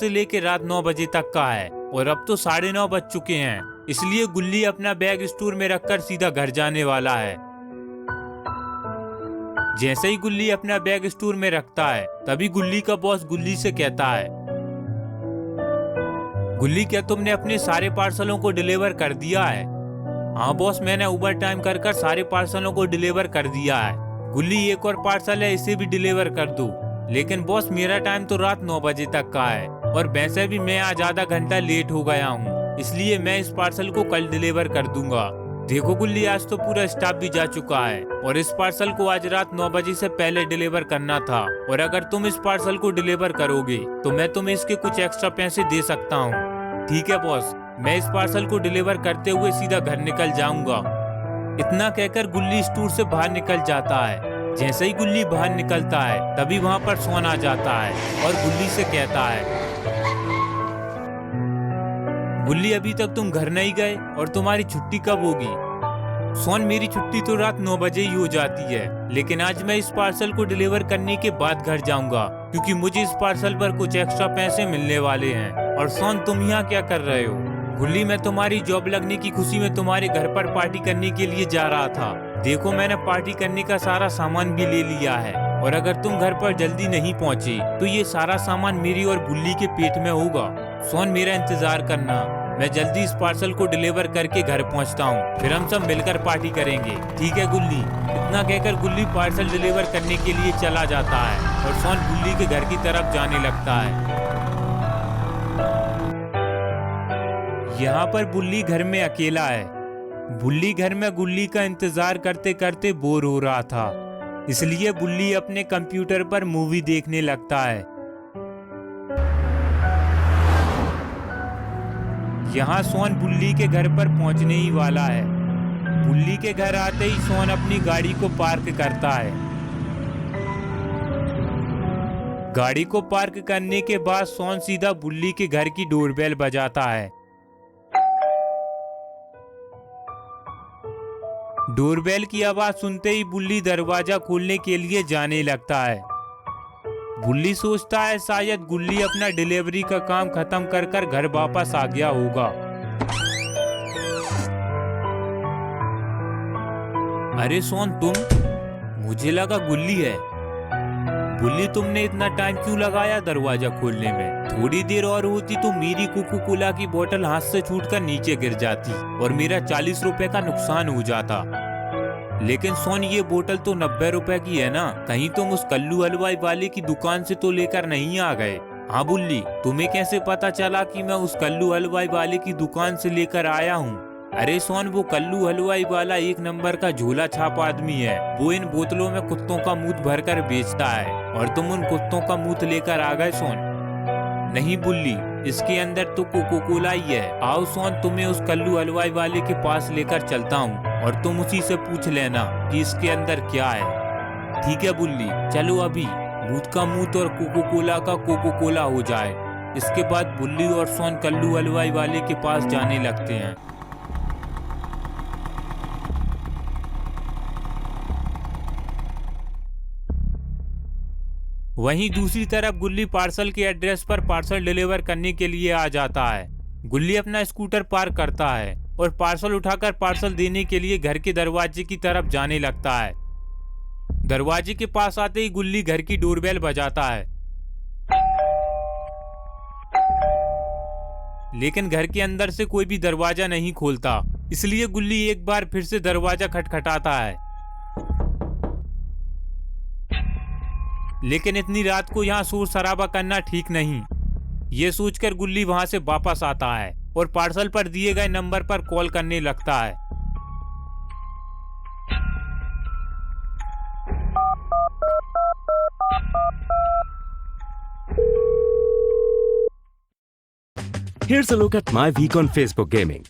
से लेकर रात 9 बजे तक का है और अब तो 9:30 बज चुके हैं, इसलिए गुल्ली अपना बैग स्टोर में रखकर सीधा घर जाने वाला है। जैसे ही गुल्ली अपना बैग स्टोर में रखता है तभी गुल्ली का बॉस गुल्ली से कहता है, गुल्ली क्या तुमने अपने सारे पार्सलों को डिलीवर कर दिया है? हाँ बॉस, मैंने ओवर टाइम कर सारे पार्सलों को डिलीवर कर दिया है। गुल्ली एक और पार्सल है, इसे भी डिलीवर कर दो। लेकिन बॉस मेरा टाइम तो रात 9 बजे तक का है और वैसे भी मैं आज आधा घंटा लेट हो गया हूँ, इसलिए मैं इस पार्सल को कल डिलीवर कर दूंगा। देखो गुल्ली, आज तो पूरा स्टाफ भी जा चुका है और इस पार्सल को आज रात 9 बजे से पहले डिलीवर करना था, और अगर तुम इस पार्सल को डिलीवर करोगे तो मैं तुम्हें इसके कुछ एक्स्ट्रा पैसे दे सकता हूँ। ठीक है बॉस, मैं इस पार्सल को डिलीवर करते हुए सीधा घर निकल जाऊंगा। इतना कहकर गुल्ली स्टोर से बाहर निकल जाता है। जैसे ही गुल्ली बाहर निकलता है तभी वहाँ पर सोन आ जाता है और गुल्ली से कहता है, गुल्ली अभी तक तुम घर नहीं गए और तुम्हारी छुट्टी कब होगी? सोन, मेरी छुट्टी तो रात 9 बजे ही हो जाती है, लेकिन आज मैं इस पार्सल को डिलीवर करने के बाद घर जाऊंगा क्योंकि मुझे इस पार्सल पर कुछ एक्स्ट्रा पैसे मिलने वाले हैं। और सोन, तुम यहाँ क्या कर रहे हो? गुल्ली, मैं तुम्हारी जॉब लगने की खुशी में तुम्हारे घर पर पार्टी करने के लिए जा रहा था। देखो, मैंने पार्टी करने का सारा सामान भी ले लिया है और अगर तुम घर पर जल्दी नहीं पहुँचे तो ये सारा सामान मेरी और गुल्ली के पेट में होगा। सोन, मेरा इंतजार करना, मैं जल्दी इस पार्सल को डिलीवर करके घर पहुंचता हूं, फिर हम सब मिलकर पार्टी करेंगे। ठीक है गुल्ली। इतना कहकर गुल्ली पार्सल डिलीवर करने के लिए चला जाता है और सोन गुल्ली के घर की तरफ जाने लगता है। यहाँ पर बुल्ली घर में अकेला है। बुल्ली घर में गुल्ली का इंतजार करते करते बोर हो रहा था, इसलिए बुल्ली अपने कंप्यूटर पर मूवी देखने लगता है। यहाँ सोन बुल्ली के घर पर पहुंचने ही वाला है। बुल्ली के घर आते ही सोन अपनी गाड़ी को पार्क करता है। गाड़ी को पार्क करने के बाद सोन सीधा बुल्ली के घर की डोरबेल बजाता है। डोरबेल की आवाज सुनते ही बुल्ली दरवाजा खोलने के लिए जाने लगता है। बुल्ली सोचता है शायद गुल्ली अपना डिलीवरी का काम खत्म कर घर वापस आ गया होगा। अरे सोन, तुम? मुझे लगा गुल्ली है। बुल्ली, तुमने इतना टाइम क्यों लगाया दरवाजा खोलने में? थोड़ी देर और होती तो मेरी कोको कोला की बोतल हाथ से छूटकर नीचे गिर जाती और मेरा 40 रुपए का नुकसान हो जाता। लेकिन सोन, ये बोतल तो 90 रुपए की है ना? कहीं तुम उस कल्लू हलवाई वाले की दुकान से तो लेकर नहीं आ गए? हाँ बुल्ली, तुम्हें कैसे पता चला कि मैं उस कल्लू हलवाई वाले की दुकान से लेकर आया हूँ? अरे सोन, वो कल्लू हलवाई वाला 1 नंबर का झोला छाप आदमी है। वो इन बोतलों में कुत्तों का मूत भरकर बेचता है और तुम उन कुत्तों का मूत लेकर आ गए सोन। नहीं बुल्ली, इसके अंदर तो कोको कोला ही है। आओ सोन, तुम्हें उस कल्लू हलवाई वाले के पास लेकर चलता हूँ और तुम उसी से पूछ लेना कि इसके अंदर क्या है। ठीक है बुल्ली, चलो अभी मूत का मूत और कोको कोला का कोको कोला हो जाए। इसके बाद बुल्ली और सोन कल्लू हलवाई वाले के पास जाने लगते हैं। वहीं दूसरी तरफ गुल्ली पार्सल के एड्रेस पर पार्सल डिलीवर करने के लिए आ जाता है। गुल्ली अपना स्कूटर पार्क करता है और पार्सल उठाकर पार्सल देने के लिए घर के दरवाजे की तरफ जाने लगता है। दरवाजे के पास आते ही गुल्ली घर की डोरबेल बजाता है, लेकिन घर के अंदर से कोई भी दरवाजा नहीं खोलता, इसलिए गुल्ली एक बार फिर से दरवाजा खटखटाता है। लेकिन इतनी रात को यहाँ शोर शराबा करना ठीक नहीं। ये सोचकर गुल्ली वहां से वापस आता है और पार्सल पर दिए गए नंबर पर कॉल करने लगता है। Here's a look at my week on Facebook gaming.